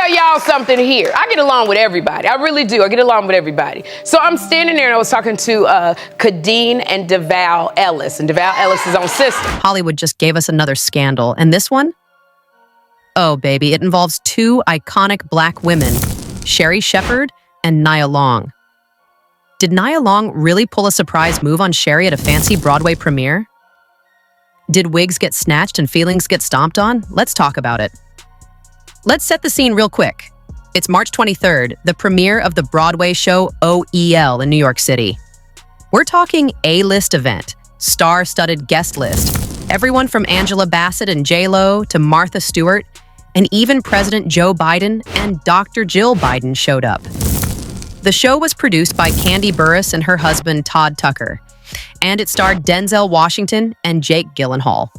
tell y'all something here. I get along with everybody. I really do. I get along with everybody. So I'm standing there and I was talking to Kadeen and DeVal Ellis. And DeVal Ellis is on System. Hollywood just gave us another scandal. And this one? Oh, baby, it involves two iconic black women, Sherri Shepherd and Nia Long. Did Nia Long really pull a surprise move on Sherri at a fancy Broadway premiere? Did wigs get snatched and feelings get stomped on? Let's talk about it. Let's set the scene real quick. It's March 23rd, the premiere of the Broadway show OEL in New York City. We're talking A-list event, star-studded guest list. Everyone from Angela Bassett and J-Lo to Martha Stewart, and even President Joe Biden and Dr. Jill Biden showed up. The show was produced by Candy Burris and her husband Todd Tucker, and it starred Denzel Washington and Jake Gyllenhaal.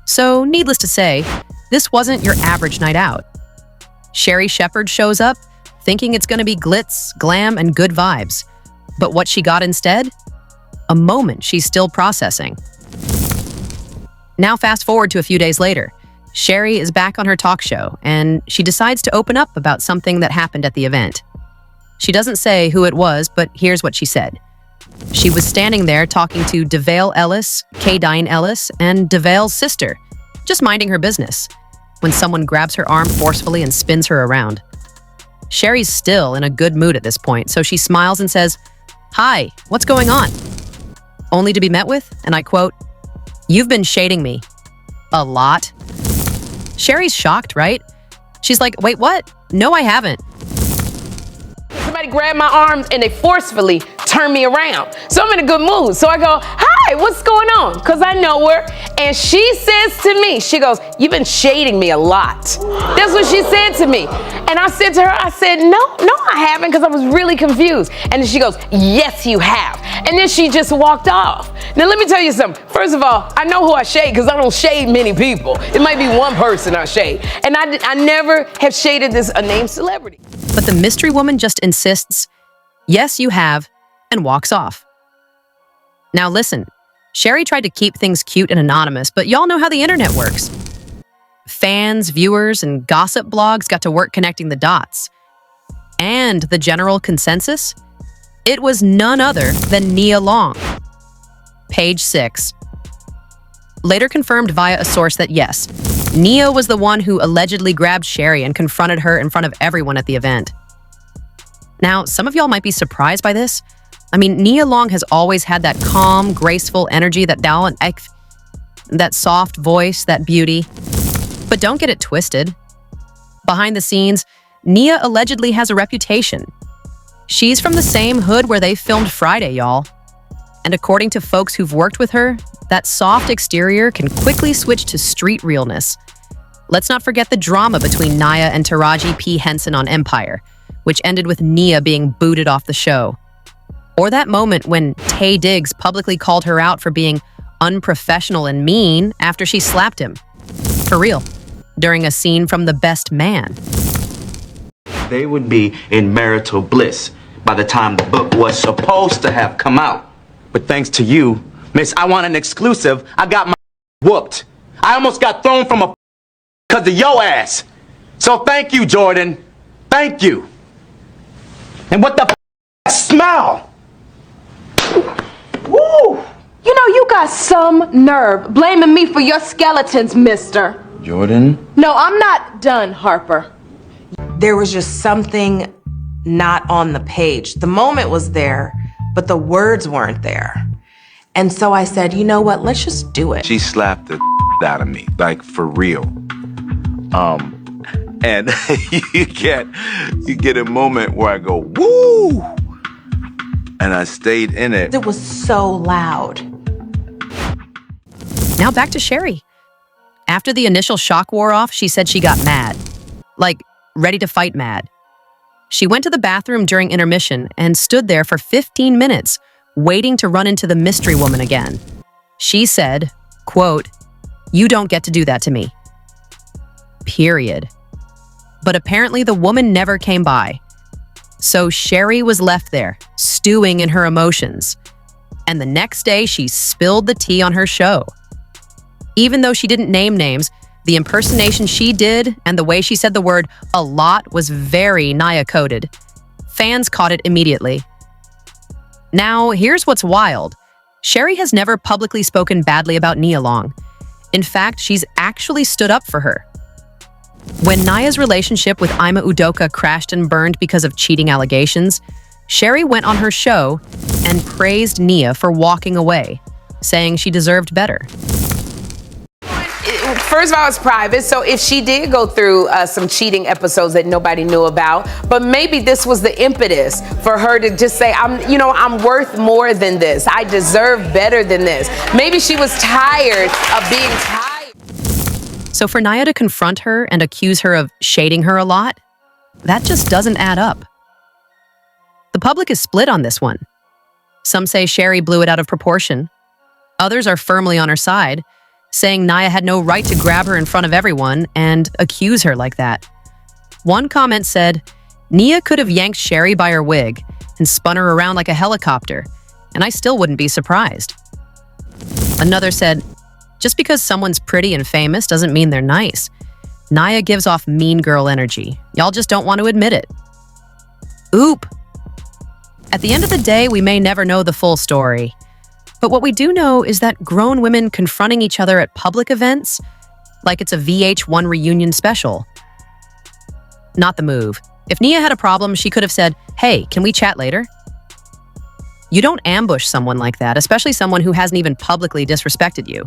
So, needless to say, this wasn't your average night out. Sherri Shepherd shows up, thinking it's gonna be glitz, glam, and good vibes. But what she got instead? A moment she's still processing. Now fast forward to a few days later. Sherri is back on her talk show, and she decides to open up about something that happened at the event. She doesn't say who it was, but here's what she said. She was standing there talking to DeVale Ellis, Kadeen Ellis, and DeVale's sister, just minding her business, when someone grabs her arm forcefully and spins her around. Sherri's still in a good mood at this point, so she smiles and says, "Hi, what's going on?" Only to be met with, and I quote, "You've been shading me. A lot." Sherri's shocked, right? She's like, "Wait, what? No, I haven't." Somebody grabbed my arms and they forcefully turned me around. So I'm in a good mood. So I go, "Hi, what's going on?" Because I know her. And she says to me, she goes, "You've been shading me a lot." That's what she said to me. And I said to her, I said, no, I haven't, because I was really confused. And then she goes, "Yes, you have." And then she just walked off. Now, let me tell you something. First of all, I know who I shade because I don't shade many people. It might be one person I shade. And I never have shaded a named celebrity. But the mystery woman just insists, "Yes, you have," and walks off. Now listen, Sherri tried to keep things cute and anonymous, but y'all know how the internet works. Fans, viewers, and gossip blogs got to work connecting the dots. And the general consensus? It was none other than Nia Long. Page 6. Later confirmed via a source that yes, Nia was the one who allegedly grabbed Sherri and confronted her in front of everyone at the event. Now, some of y'all might be surprised by this. I mean, Nia Long has always had that calm, graceful energy, that soft voice, that beauty. But don't get it twisted. Behind the scenes, Nia allegedly has a reputation. She's from the same hood where they filmed Friday, y'all. And according to folks who've worked with her, that soft exterior can quickly switch to street realness. Let's not forget the drama between Nia and Taraji P. Henson on Empire, which ended with Nia being booted off the show. Or that moment when Taye Diggs publicly called her out for being unprofessional and mean after she slapped him. For real, during a scene from The Best Man. They would be in marital bliss by the time the book was supposed to have come out. But thanks to you, Miss, I want an exclusive. I got my whooped. I almost got thrown from a because of your ass. So thank you, Jordan. Thank you. And what the smell? Woo! You know, you got some nerve blaming me for your skeletons, mister. Jordan? No, I'm not done, Harper. There was just something not on the page. The moment was there, but the words weren't there. And so I said, you know what, let's just do it. She slapped the out of me, like for real. And you get a moment where I go, woo! And I stayed in it. It was so loud. Now back to Sherri. After the initial shock wore off, she said she got mad. Like, ready to fight mad. She went to the bathroom during intermission and stood there for 15 minutes, waiting to run into the mystery woman again. She said, quote, "You don't get to do that to me." Period. But apparently the woman never came by. So Sherri was left there, stewing in her emotions. And the next day, she spilled the tea on her show. Even though she didn't name names, The impersonation she did and the way she said the word a lot was very Nia-coded. Fans caught it immediately. Now, here's what's wild. Sherri has never publicly spoken badly about Nia Long. In fact, she's actually stood up for her. When Nia's relationship with Ima Udoka crashed and burned because of cheating allegations, Sherri went on her show and praised Nia for walking away, saying she deserved better. First of all, it's private, so if she did go through some cheating episodes that nobody knew about, but maybe this was the impetus for her to just say, I'm worth more than this. I deserve better than this. Maybe she was tired of being tired. So for Nia to confront her and accuse her of shading her a lot, that just doesn't add up. The public is split on this one. Some say Sherri blew it out of proportion. Others are firmly on her side, saying Nia had no right to grab her in front of everyone and accuse her like that. One comment said, Nia could have yanked Sherri by her wig and spun her around like a helicopter, and I still wouldn't be surprised. Another said, just because someone's pretty and famous doesn't mean they're nice. Nia gives off mean girl energy. Y'all just don't want to admit it. Oop. At the end of the day, we may never know the full story. But what we do know is that grown women confronting each other at public events, like it's a VH1 reunion special. Not the move. If Nia had a problem, she could have said, hey, can we chat later? You don't ambush someone like that, especially someone who hasn't even publicly disrespected you.